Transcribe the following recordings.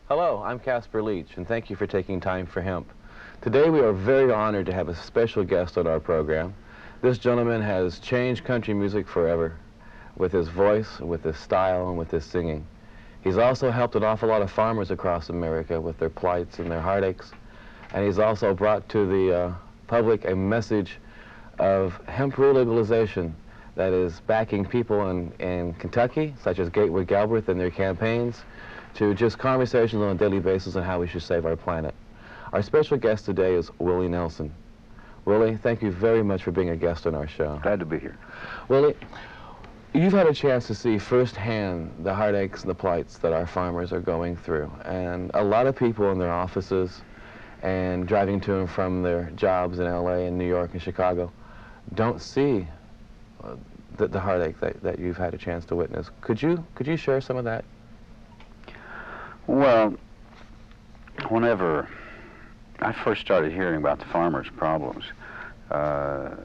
Hello, I'm Casper Leach, and thank you for taking time for Hemp. Today we are very honored to have a special guest on our program. This gentleman has changed country music forever with his voice, with his style, and with his singing. He's also helped an awful lot of farmers across America with their plights and their heartaches, and he's also brought to the public a message of hemp legalization that is backing people in Kentucky, such as Gatewood Galbraith and their campaigns, to just conversations on a daily basis on how we should save our planet. Our special guest today is Willie Nelson. Willie, thank you very much for being a guest on our show. Glad to be here. Willie, you've had a chance to see firsthand the heartaches and the plights that our farmers are going through. And a lot of people in their offices and driving to and from their jobs in LA and New York and Chicago don't see the heartache that you've had a chance to witness. Could you share some of that? Well, whenever I first started hearing about the farmers' problems, I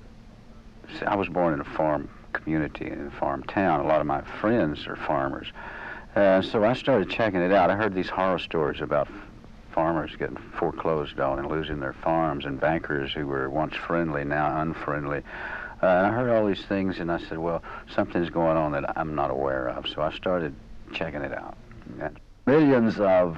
was born in a farm community, in a farm town. A lot of my friends are farmers. So I started checking it out. I heard these horror stories about farmers getting foreclosed on and losing their farms, and bankers who were once friendly, now unfriendly. And I heard all these things, and I said, well, something's going on that I'm not aware of. So I started checking it out. And millions of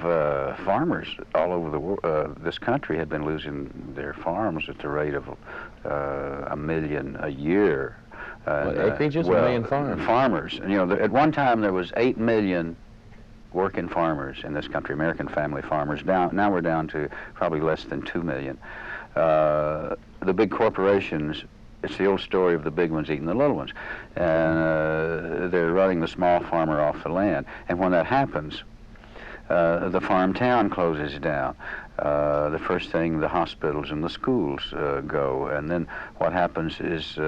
farmers all over this country had been losing their farms at the rate of 1 million a year. What, acreages or 1 million farms? Farmers. You know, at one time there was 8 million working farmers in this country, American family farmers. Now we're down to probably less than 2 million. The big corporations, it's the old story of the big ones eating the little ones. And they're running the small farmer off the land. And when that happens, the farm town closes down. The first thing, the hospitals and the schools go, and then what happens is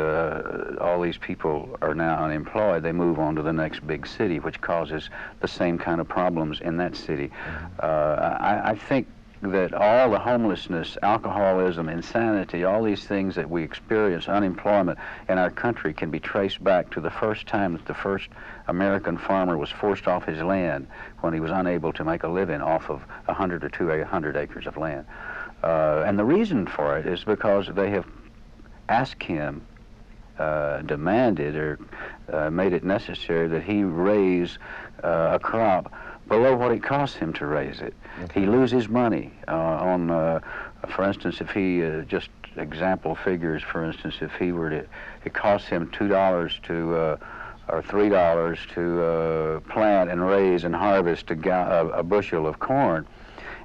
all these people are now unemployed. They move on to the next big city, which causes the same kind of problems in that city. I think that all the homelessness, alcoholism, insanity, all these things that we experience, unemployment in our country, can be traced back to the first time that the first American farmer was forced off his land when he was unable to make a living off of 100 or 200 acres of land. And the reason for it is because they have asked him, demanded or made it necessary that he raise a crop below what it costs him to raise it. Okay. He loses money for instance, if he, just example figures, for instance, if he were to, it costs him $2 to, or $3 to plant and raise and harvest a bushel of corn,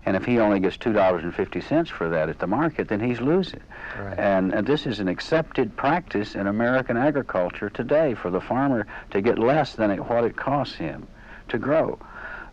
and if he only gets $2.50 for that at the market, then he's losing. Right. And this is an accepted practice in American agriculture today, for the farmer to get less than what it costs him to grow.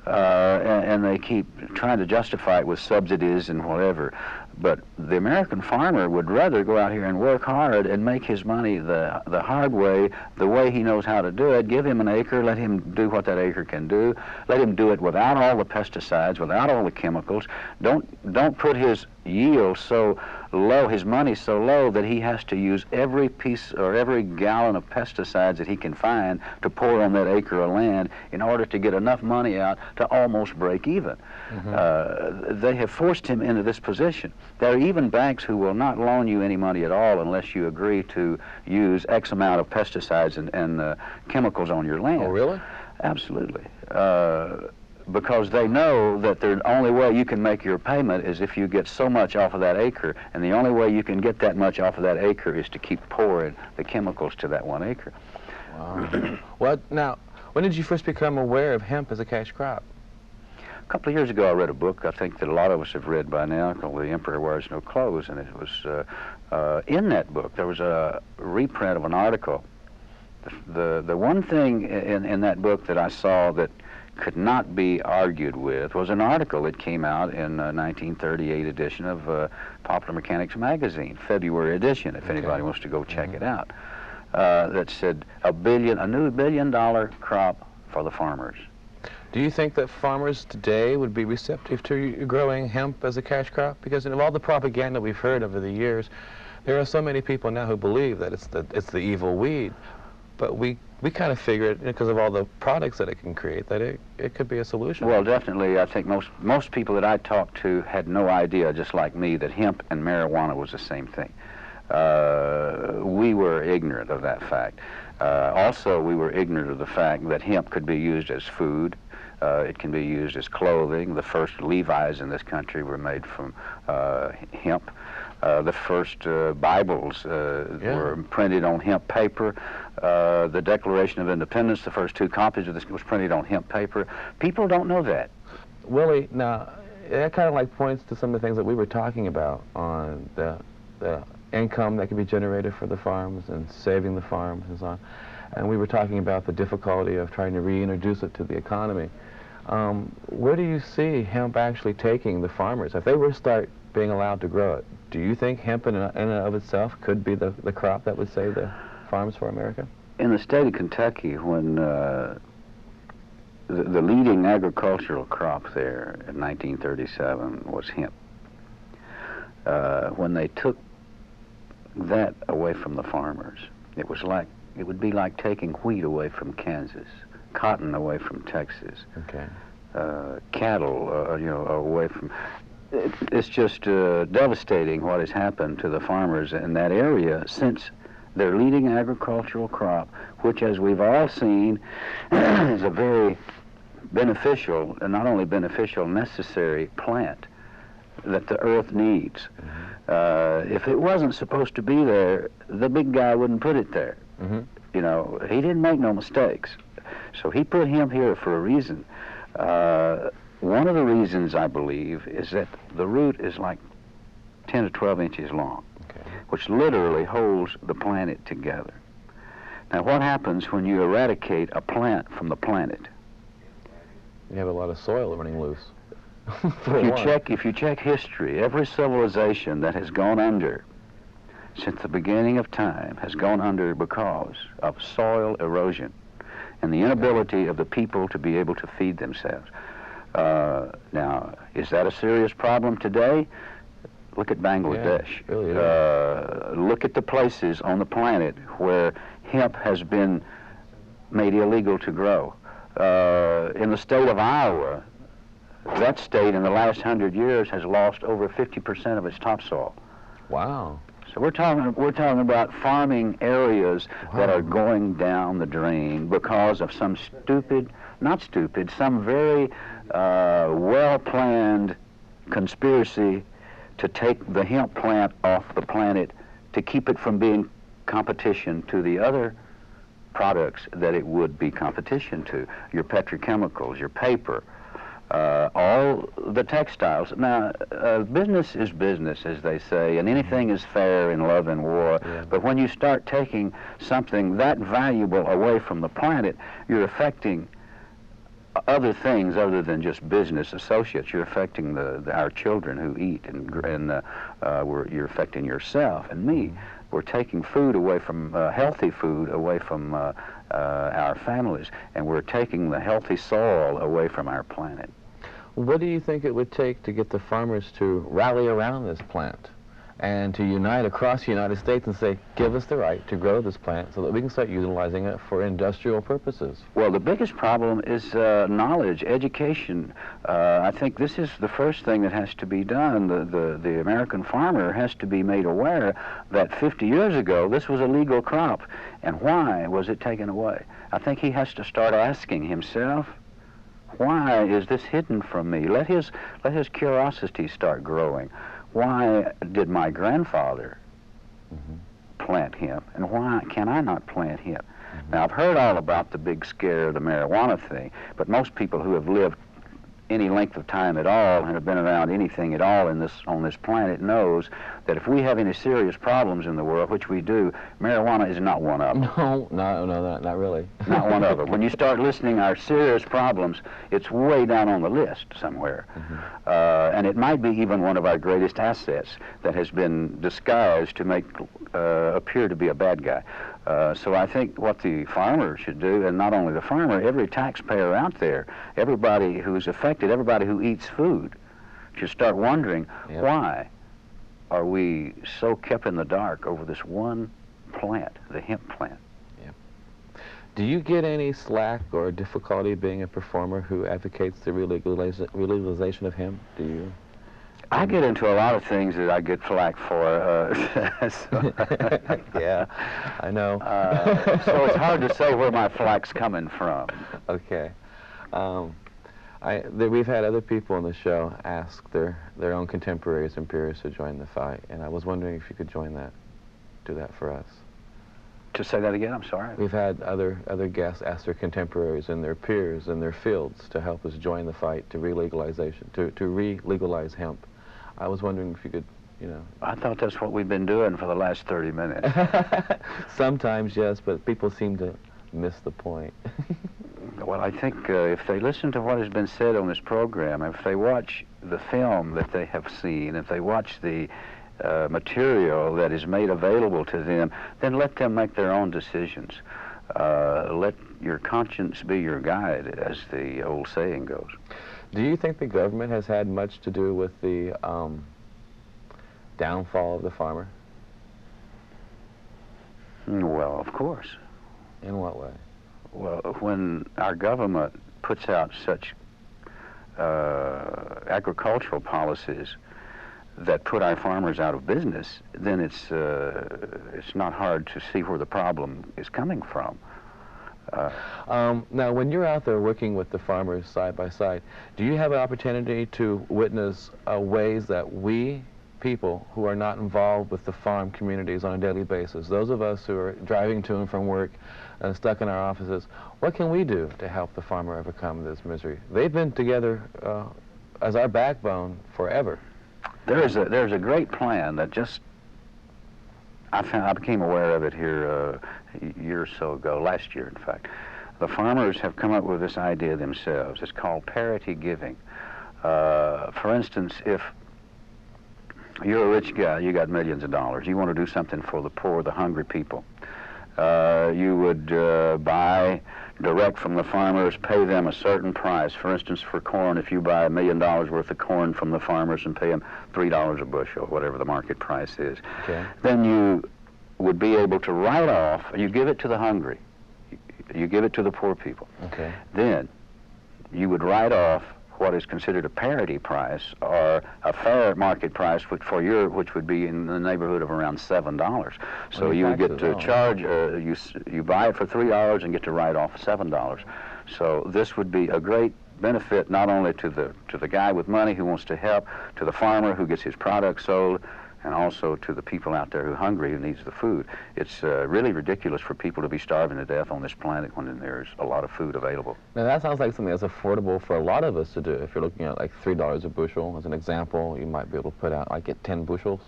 And they keep trying to justify it with subsidies and whatever. But the American farmer would rather go out here and work hard and make his money the hard way, the way he knows how to do it. Give him an acre, let him do what that acre can do. Let him do it without all the pesticides, without all the chemicals. Don't put his yield so low, his money so low, that he has to use every piece or every gallon of pesticides that he can find to pour on that acre of land in order to get enough money out to almost break even. They have forced him into this position. There are even banks who will not loan you any money at all unless you agree to use X amount of pesticides and chemicals on your land. Oh, really? Absolutely. Because they know that the only way you can make your payment is if you get so much off of that acre, and the only way you can get that much off of that acre is to keep pouring the chemicals to that 1 acre. Wow. Well, now, when did you first become aware of hemp as a cash crop? A couple of years ago, I read a book I think that a lot of us have read by now, called The Emperor Wears No Clothes, and it was in that book there was a reprint of an article. The one thing in that book that I saw that could not be argued with was an article that came out in 1938 edition of Popular Mechanics magazine, February edition, if anybody wants to go check it out, that said a new $1 billion crop for the farmers. Do you think that farmers today would be receptive to growing hemp as a cash crop? Because of all the propaganda we've heard over the years, there are so many people now who believe that it's the evil weed. But we we kind of figured, because of all the products that it can create, that it could be a solution. Well, definitely. I think most people that I talked to had no idea, just like me, that hemp and marijuana was the same thing. We were ignorant of that fact. Also, we were ignorant of the fact that hemp could be used as food. It can be used as clothing. The first Levi's in this country were made from hemp. The first Bibles were printed on hemp paper. The Declaration of Independence, the first 2 copies of this was printed on hemp paper. People don't know that. Willie, now, that kind of like points to some of the things that we were talking about on the income that can be generated for the farms and saving the farms and so on. And we were talking about the difficulty of trying to reintroduce it to the economy. Where do you see hemp actually taking the farmers? If they were to start being allowed to grow it, do you think hemp in and of itself could be the crop that would save the farms for America? In the state of Kentucky, when the leading agricultural crop there in 1937 was hemp, when they took that away from the farmers, it would be like taking wheat away from Kansas, cotton away from Texas, cattle, away from. It's just devastating what has happened to the farmers in that area since their leading agricultural crop, which, as we've all seen, is a very beneficial, and not only beneficial, necessary plant that the earth needs. If it wasn't supposed to be there, the big guy wouldn't put it there. You know, he didn't make no mistakes. So he put hemp here for a reason. One of the reasons, I believe, is that the root is like 10 to 12 inches long, which literally holds the planet together. Now, what happens when you eradicate a plant from the planet? You have a lot of soil running loose. If you check history, every civilization that has gone under since the beginning of time has gone under because of soil erosion and the inability of the people to be able to feed themselves. Now, is that a serious problem today? Look at Bangladesh. Yeah, really look at the places on the planet where hemp has been made illegal to grow. In the state of Iowa, that state in the last 100 years has lost over 50% of its topsoil. Wow. So we're talking about farming areas that are going down the drain because of some some very well-planned conspiracy to take the hemp plant off the planet to keep it from being competition to the other products that it would be competition to, your petrochemicals, your paper, all the textiles. Now, business is business, as they say, and anything is fair in love and war. But when you start taking something that valuable away from the planet, you're affecting other things other than just business associates. You're affecting our children who eat, and you're affecting yourself and me. We're taking food away from, healthy food away from our families, and we're taking the healthy soil away from our planet. What do you think it would take to get the farmers to rally around this plant and to unite across the United States and say, give us the right to grow this plant so that we can start utilizing it for industrial purposes? Well, the biggest problem is knowledge, education. I think this is the first thing that has to be done. The American farmer has to be made aware that 50 years ago this was a legal crop, and why was it taken away? I think he has to start asking himself, why is this hidden from me? Let his curiosity start growing. Why did my grandfather plant hemp, and why can I not plant hemp? Now, I've heard all about the big scare of the marijuana thing, but most people who have lived any length of time at all and have been around anything at all on this planet knows that if we have any serious problems in the world, which we do, marijuana is not one of them. No, not really. Not one of them. When you start listing our serious problems, it's way down on the list somewhere. And it might be even one of our greatest assets that has been disguised to make appear to be a bad guy. So I think what the farmer should do, and not only the farmer, every taxpayer out there, everybody who's affected, everybody who eats food, should start wondering, why are we so kept in the dark over this one plant, the hemp plant? Do you get any slack or difficulty being a performer who advocates the legalization of hemp? Do you? I get into a lot of things that I get flack for. Yeah, I know. So it's hard to say where my flack's coming from. Okay. We've had other people on the show ask their own contemporaries and peers to join the fight, and I was wondering if you could do that for us. To say that again, I'm sorry. We've had other guests ask their contemporaries and their peers in their fields to help us join the fight to re-legalize hemp. I was wondering if you could, I thought that's what we've been doing for the last 30 minutes. Sometimes, yes, but people seem to miss the point. Well, I think if they listen to what has been said on this program, if they watch the film that they have seen, if they watch the material that is made available to them, then let them make their own decisions. Let your conscience be your guide, as the old saying goes. Do you think the government has had much to do with the downfall of the farmer? Well, of course. In what way? Well, when our government puts out such agricultural policies that put our farmers out of business, then it's not hard to see where the problem is coming from. Now, when you're out there working with the farmers side by side, do you have an opportunity to witness ways that we, people who are not involved with the farm communities on a daily basis, those of us who are driving to and from work, stuck in our offices, what can we do to help the farmer overcome this misery? They've been together as our backbone forever. There's a great plan that just I became aware of it here a year or so ago, last year in fact. The farmers have come up with this idea themselves. It's called parity giving. For instance, if you're a rich guy, you got millions of dollars, you want to do something for the poor, the hungry people, you would buy direct from the farmers, pay them a certain price. For instance, for corn, if you buy $1 million worth of corn from the farmers and pay them $3 a bushel, whatever the market price is, okay, then you would be able to write off, you give it to the hungry, you give it to the poor people. Okay. Then you would write off what is considered a parity price, or a fair market price, which would be in the neighborhood of around $7. So you would get to charge, you buy it for $3 and get to write off $7. So this would be a great benefit not only to the guy with money who wants to help, to the farmer who gets his product sold, and also to the people out there who are hungry, who needs the food. It's really ridiculous for people to be starving to death on this planet when there's a lot of food available. Now that sounds like something that's affordable for a lot of us to do. If you're looking at like $3 a bushel as an example, you might be able to put out like get 10 bushels.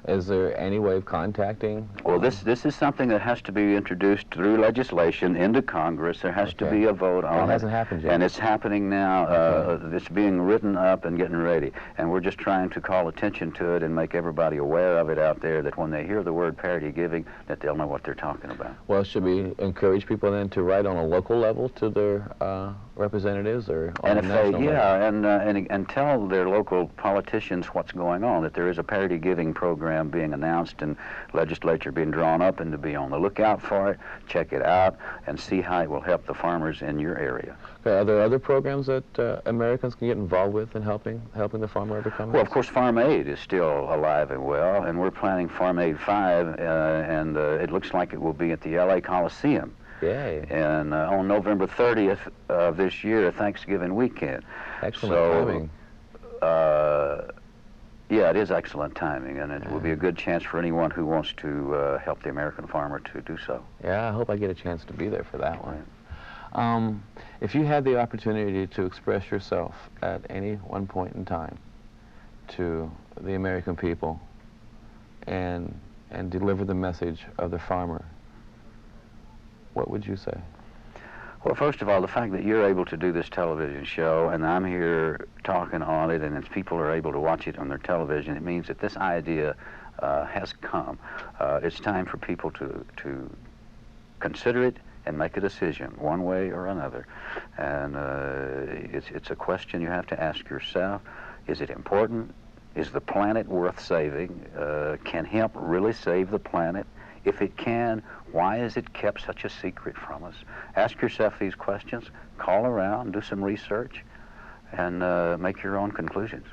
Is there any way of contacting? Well, this is something that has to be introduced through legislation into Congress. There has to be a vote on it. It hasn't happened yet. And it's happening now. It's being written up and getting ready. And we're just trying to call attention to it and make everybody aware of it out there, that when they hear the word parity giving, that they'll know what they're talking about. Well, should we encourage people then to write on a local level to their representatives, or on a national level? And tell their local politicians what's going on, that there is a parity giving program being announced and legislature being drawn up, and to be on the lookout for it, check it out, and see how it will help the farmers in your area. Okay, are there other programs that Americans can get involved with in helping the farmer overcome? Well, of course, Farm Aid is still alive and well, and we're planning Farm Aid 5, and it looks like it will be at the LA Coliseum. Yay. And on November 30th of this year, Thanksgiving weekend. Excellent timing. Yeah, it is excellent timing, and it will be a good chance for anyone who wants to help the American farmer to do so. Yeah, I hope I get a chance to be there for that one. If you had the opportunity to express yourself at any one point in time to the American people and deliver the message of the farmer, what would you say? Well, first of all, the fact that you're able to do this television show, and I'm here talking on it, and as people are able to watch it on their television, it means that this idea has come. It's time for people to consider it and make a decision, one way or another. And it's a question you have to ask yourself. Is it important? Is the planet worth saving? Can hemp really save the planet? If it can, why is it kept such a secret from us? Ask yourself these questions, call around, do some research, and make your own conclusions.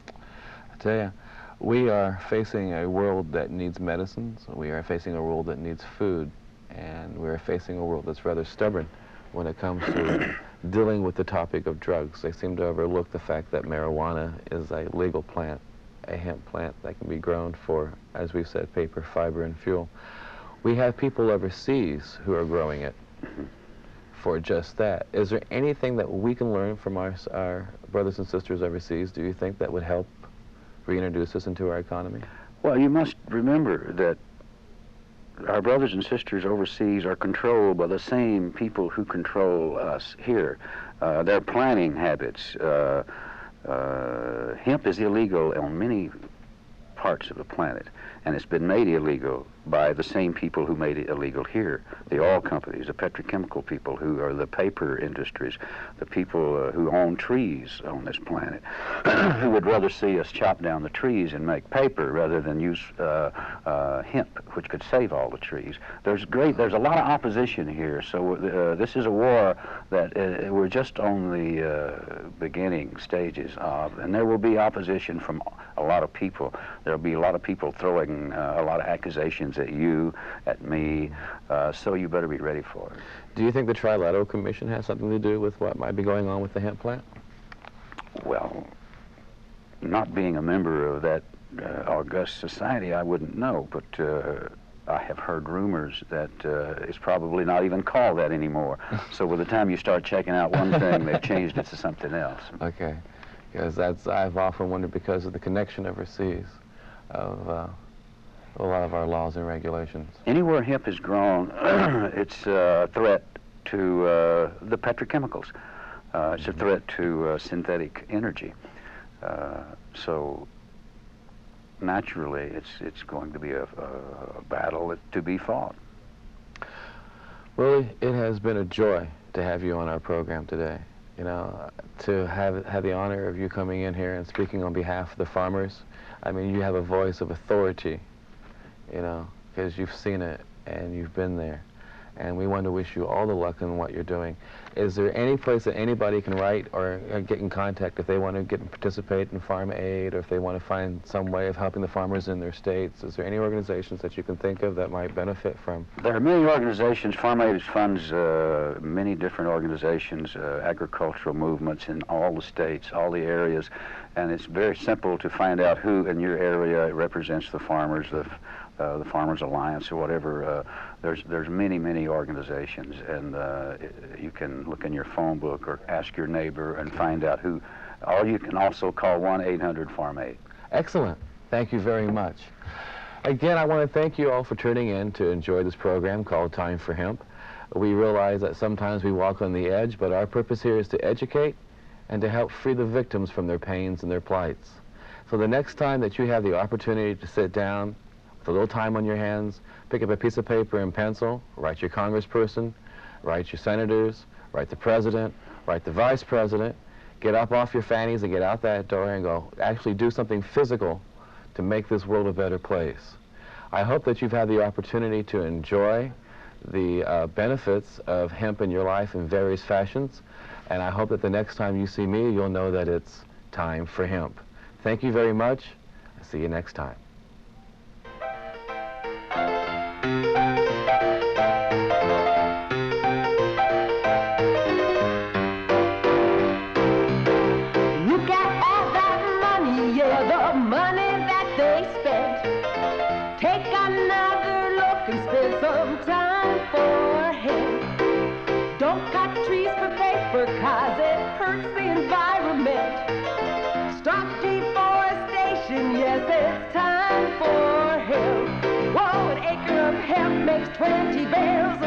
I tell you, we are facing a world that needs medicines. We are facing a world that needs food. And we're facing a world that's rather stubborn when it comes to dealing with the topic of drugs. They seem to overlook the fact that marijuana is a legal plant, a hemp plant that can be grown for, as we've said, paper, fiber, and fuel. We have people overseas who are growing it for just that. Is there anything that we can learn from our brothers and sisters overseas, do you think, that would help reintroduce us into our economy? Well, you must remember that our brothers and sisters overseas are controlled by the same people who control us here. Their planning habits. Hemp is illegal on many parts of the planet, and it's been made illegal by the same people who made it illegal here. The oil companies, the petrochemical people who are the paper industries, the people who own trees on this planet, who would rather see us chop down the trees and make paper rather than use hemp, which could save all the trees. There's a lot of opposition here, so this is a war that we're just on the beginning stages of, and there will be opposition from a lot of people. There'll be a lot of people throwing a lot of accusations at you, at me, so you better be ready for it. Do you think the Trilateral Commission has something to do with what might be going on with the hemp plant? Well, not being a member of that august society, I wouldn't know, but I have heard rumors that it's probably not even called that anymore. So by the time you start checking out one thing, they've changed it to something else. Okay, because I've often wondered, because of the connection overseas of a lot of our laws and regulations. Anywhere hemp is grown, it's a threat to the petrochemicals. It's a threat to synthetic energy. So naturally, it's going to be a battle to be fought. Willie, it has been a joy to have you on our program today. You know, to have the honor of you coming in here and speaking on behalf of the farmers. I mean, you have a voice of authority, you know, because you've seen it and you've been there. And we want to wish you all the luck in what you're doing. Is there any place that anybody can write or get in contact if they want to get and participate in farm aid, or if they want to find some way of helping the farmers in their states? Is there any organizations that you can think of that might benefit from? There are many organizations. Farm aid funds many different organizations, agricultural movements in all the states, all the areas, and it's very simple to find out who in your area represents the farmers, the Farmers Alliance or whatever. There's many organizations, and you can look in your phone book or ask your neighbor and find out who, or you can also call 1-800-FARM-AID. Excellent. Thank you very much. Again, I want to thank you all for tuning in to enjoy this program called Time for Hemp. We realize that sometimes we walk on the edge, but our purpose here is to educate and to help free the victims from their pains and their plights. So the next time that you have the opportunity to sit down with a little time on your hands, pick up a piece of paper and pencil, write your congressperson, write your senators, write the president, write the vice president, get up off your fannies and get out that door and go actually do something physical to make this world a better place. I hope that you've had the opportunity to enjoy the benefits of hemp in your life in various fashions, and I hope that the next time you see me, you'll know that it's time for hemp. Thank you very much. I'll see you next time. Because it hurts the environment. Stop deforestation, yes, it's time for hemp. Whoa, an acre of hemp makes 20 bales